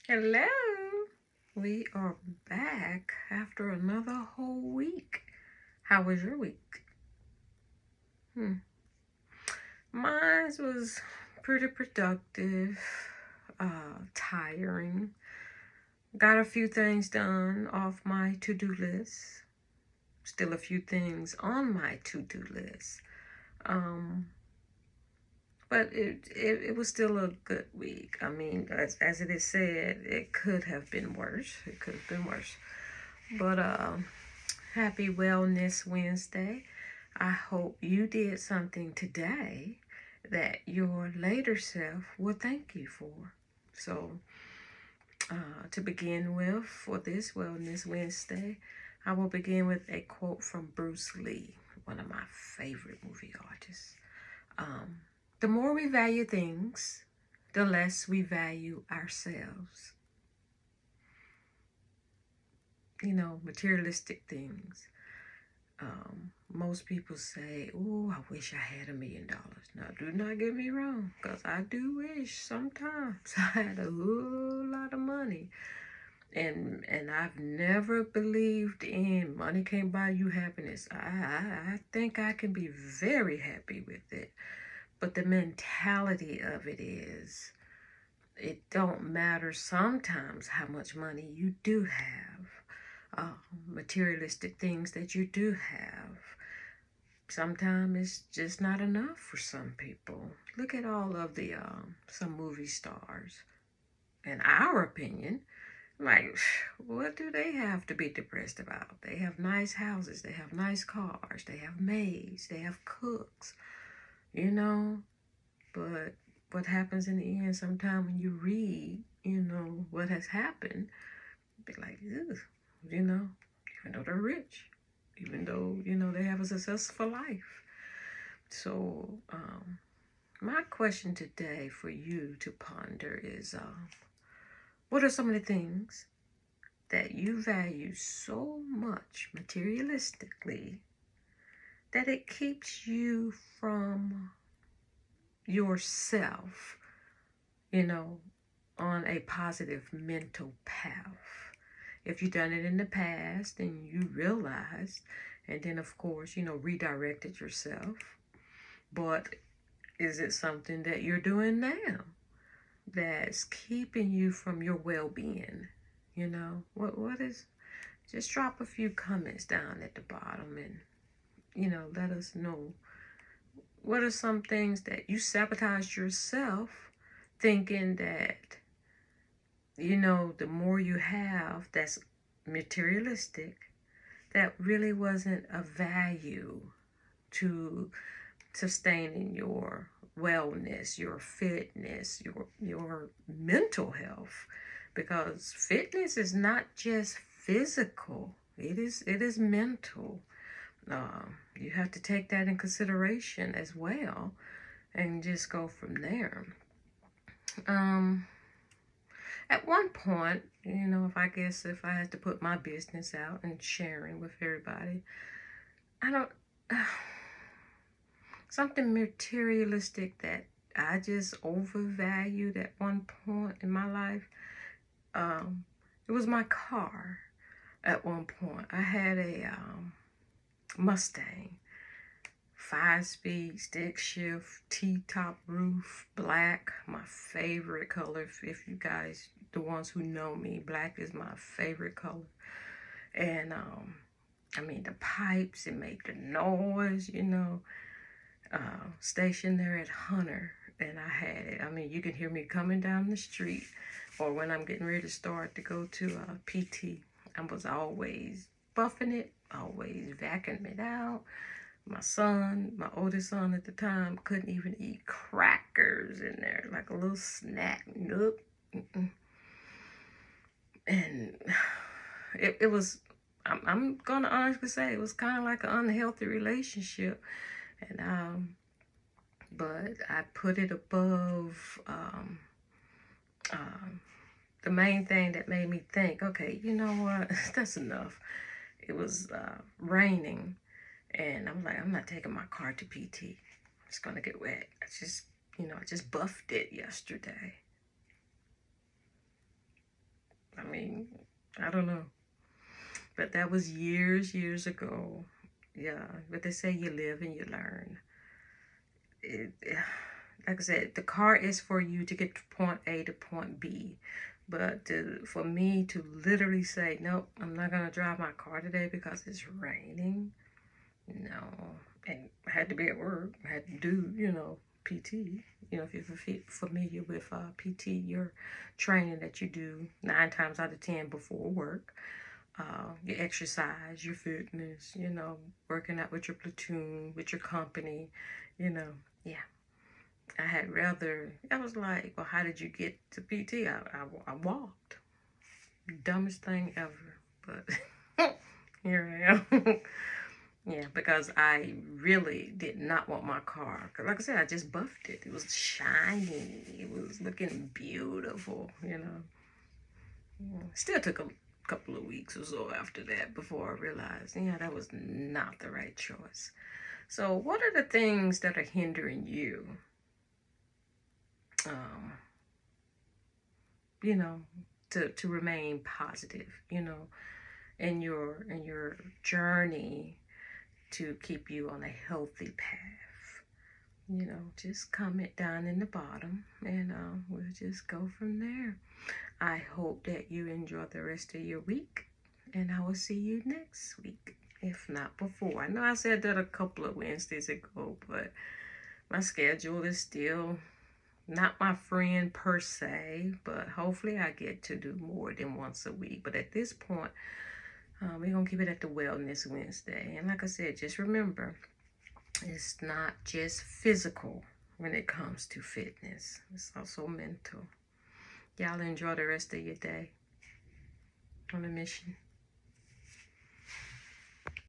Hello. We are back after another whole week. How was your week? Mine was pretty productive, tiring. Got a few things done off my to-do list. Still a few things on my to-do list. Um, but it was still a good week. I mean, as it is said, it could have been worse. It could have been worse. But happy Wellness Wednesday. I hope you did something today that your later self will thank you for. So, to begin with, for this Wellness Wednesday, I will begin with a quote from Bruce Lee, one of my favorite movie artists. Um, the more we value things, the less we value ourselves. Materialistic things. Most people say, "Oh, I wish I had $1,000,000." Now, do not get me wrong, because I do wish sometimes I had a whole lot of money. And I've never believed in money can't buy you happiness. I think I can be very happy with it. But the mentality of it is, it don't matter sometimes how much money you do have, materialistic things that you do have. Sometimes it's just not enough for some people. Look at all of the some movie stars. In our opinion, like, what do they have to be depressed about? They have nice houses, they have nice cars, they have maids, they have cooks, you know. But what happens in the end, sometimes when you read, what has happened, be like, ugh, even though they're rich, even though, they have a successful life. So, my question today for you to ponder is, what are some of the things that you value so much materialistically that it keeps you from yourself, on a positive mental path? If you've done it in the past and you realized, and then of course, redirected yourself, but is it something that you're doing now that's keeping you from your well-being? What is, just drop a few comments down at the bottom and, let us know what are some things that you sabotaged yourself thinking that, the more you have that's materialistic, that really wasn't a value to sustaining your wellness, your fitness, your mental health, because fitness is not just physical, it is mental. You have to take that in consideration as well and just go from there. At one point, if I had to put my business out and sharing with everybody, I don't, something materialistic that I just overvalued at one point in my life. It was my car. At one point, I had a Mustang, 5-speed, stick shift, T-top roof, black, my favorite color. If you guys, the ones who know me, black is my favorite color. And the pipes, it made the noise, stationed there at Hunter, and I had it. You can hear me coming down the street, or when I'm getting ready to start to go to PT. I was always buffing it, always vacuuming it out. My son, my oldest son at the time, couldn't even eat crackers in there, like a little snack. Nope. And it was, I'm gonna honestly say, it was kind of like an unhealthy relationship. And but I put it above the main thing that made me think, okay, you know what, that's enough. It was raining, and I'm like, I'm not taking my car to PT. It's gonna get wet. I just buffed it yesterday. mean, I don't know. But that was years ago. Yeah, but they say you live and you learn. It, like I said, the car is for you to get from point A to point B. But for me to literally say, nope, I'm not going to drive my car today because it's raining. No. And I had to be at work. I had to do, PT. If you're familiar with PT, your training that you do 9 times out of 10 before work. Your exercise, your fitness, working out with your platoon, with your company, yeah. I was like, well, how did you get to PT? I walked. Dumbest thing ever, but here I am. Yeah, because I really did not want my car. Cause like I said, I just buffed it. It was shiny. It was looking beautiful. Still took a couple of weeks or so after that before I realized, that was not the right choice. So what are the things that are hindering you? You know, to remain positive, in your journey to keep you on a healthy path. Just comment down in the bottom and we'll just go from there. I hope that you enjoy the rest of your week and I will see you next week, if not before. I know I said that a couple of Wednesdays ago, but my schedule is still not my friend per se, but hopefully I get to do more than once a week. But at this point, we're going to keep it at the Wellness Wednesday. And like I said, just remember, it's not just physical when it comes to fitness. It's also mental. Y'all enjoy the rest of your day on a mission.